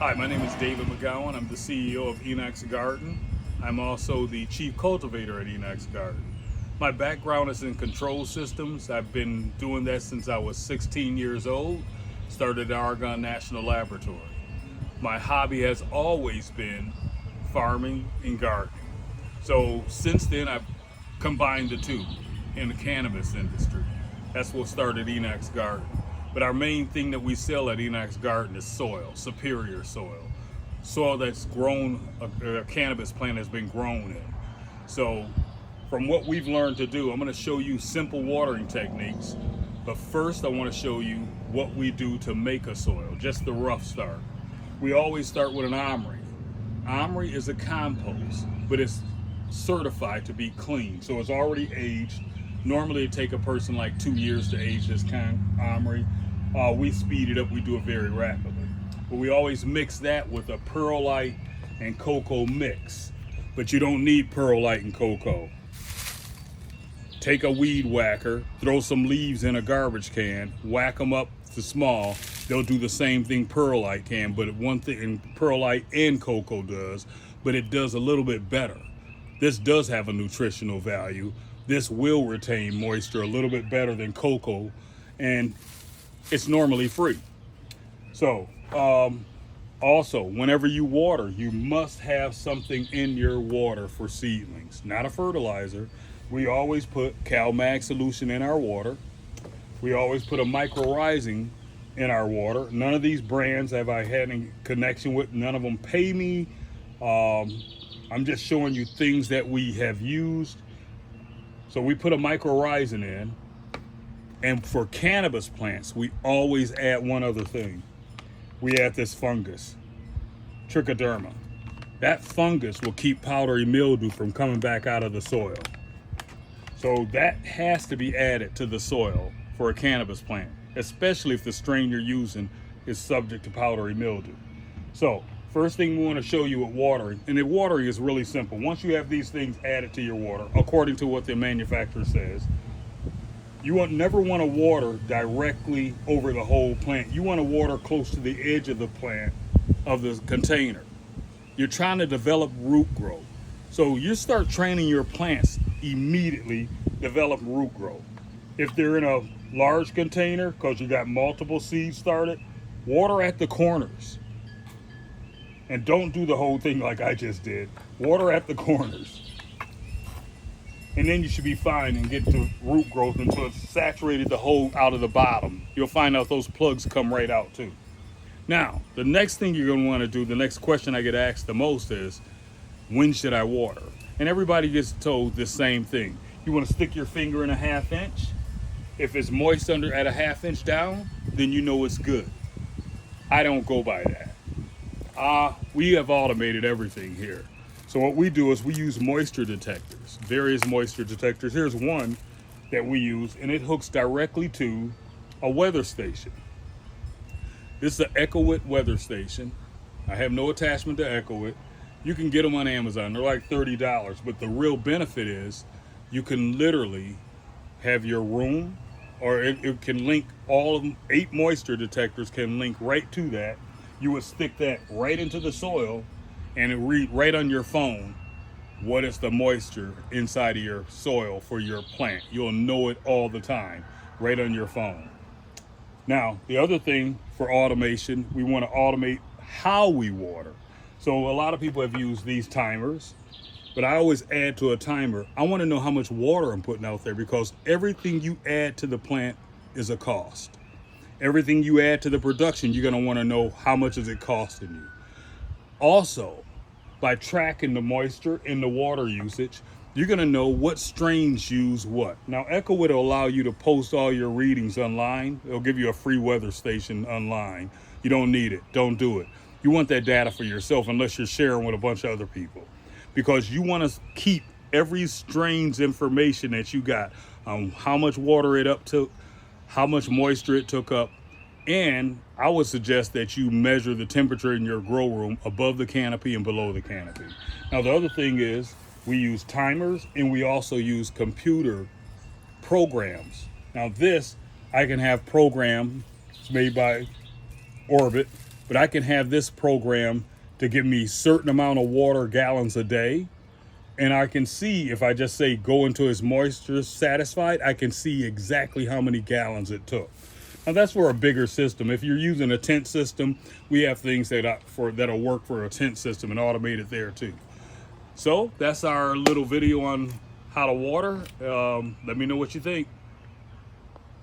Hi, my name is David McGowan. I'm the CEO of Enox Garden. I'm also the chief cultivator at Enox Garden. My background is in control systems. I've been doing that since I was 16 years old. Started at Argonne National Laboratory. My hobby has always been farming and gardening. So since then, I've combined the two in the cannabis industry. That's what started Enox Garden. But our main thing that we sell at Enox Garden is soil, superior soil. Soil that's grown, a cannabis plant has been grown in. So from what we've learned to do, I'm going to show you simple watering techniques. But first I want to show you what we do to make a soil, just the rough start. We always start with an omri. Omri is a compost, but it's certified to be clean. So it's already aged. Normally it take a person like 2 years to age this omri. We speed it up, we do it very rapidly. But we always mix that with a perlite and cocoa mix. But you don't need perlite and cocoa. Take a weed whacker, throw some leaves in a garbage can, whack them up to small. They'll do the same thing perlite can, but one thing perlite and cocoa does, but it does a little bit better. This does have a nutritional value. This will retain moisture a little bit better than cocoa, and it's normally free. So also, whenever you water, you must have something in your water for seedlings, not a fertilizer. We always put CalMag solution in our water. We always put a mycorrhizing in our water. None of these brands have I had any connection with. None of them pay me. I'm just showing you things that we have used. So we put a mycorrhizing in. And for cannabis plants, we always add one other thing. We add this fungus, trichoderma. That fungus will keep powdery mildew from coming back out of the soil. So that has to be added to the soil for a cannabis plant, especially if the strain you're using is subject to powdery mildew. So first thing we want to show you with watering, and the watering is really simple. Once you have these things added to your water, according to what the manufacturer says, you never want to water directly over the whole plant. You want to water close to the edge of the plant, of the container. You're trying to develop root growth. So you start training your plants immediately, develop root growth. If they're in a large container, because you got multiple seeds started, water at the corners. And don't do the whole thing like I just did. Water at the corners. And then you should be fine and get to root growth until it's saturated the whole out of the bottom. You'll find out those plugs come right out too. Now, the next thing you're gonna wanna do, the next question I get asked the most is, when should I water? And everybody gets told the same thing. You wanna stick your finger in a 1/2 inch. If it's moist under at a 1/2 inch down, then you know it's good. I don't go by that. We have automated everything here. So what we do is we use moisture detectors, various moisture detectors. Here's one that we use, and it hooks directly to a weather station. This is an EchoIt weather station. I have no attachment to EchoIt. You can get them on Amazon. They're like $30, but the real benefit is you can literally have your room, or it can link all of them. 8 moisture detectors can link right to that. You would stick that right into the soil, and it read right on your phone what is the moisture inside of your soil for your plant. You'll know it all the time, right on your phone. Now, the other thing for automation, we want to automate how we water. So a lot of people have used these timers, but I always add to a timer. I want to know how much water I'm putting out there, because everything you add to the plant is a cost. Everything you add to the production, you're going to want to know how much is it costing you. Also, by tracking the moisture in the water usage, you're going to know what strains use what. Now, EchoIt will allow you to post all your readings online. It'll give you a free weather station online. You don't need it. Don't do it. You want that data for yourself unless you're sharing with a bunch of other people, because you want to keep every strain's information that you got on how much water it up took, how much moisture it took up. And I would suggest that you measure the temperature in your grow room above the canopy and below the canopy. Now, the other thing is we use timers, and we also use computer programs. Now this, I can have programs made by Orbit, but I can have this program to give me certain amount of water gallons a day. And I can see, if I just say go into his moisture satisfied, I can see exactly how many gallons it took. Now that's for a bigger system. If you're using a tent system, we have things that'll work for a tent system and automate it there too. So that's our little video on how to water. Let me know what you think.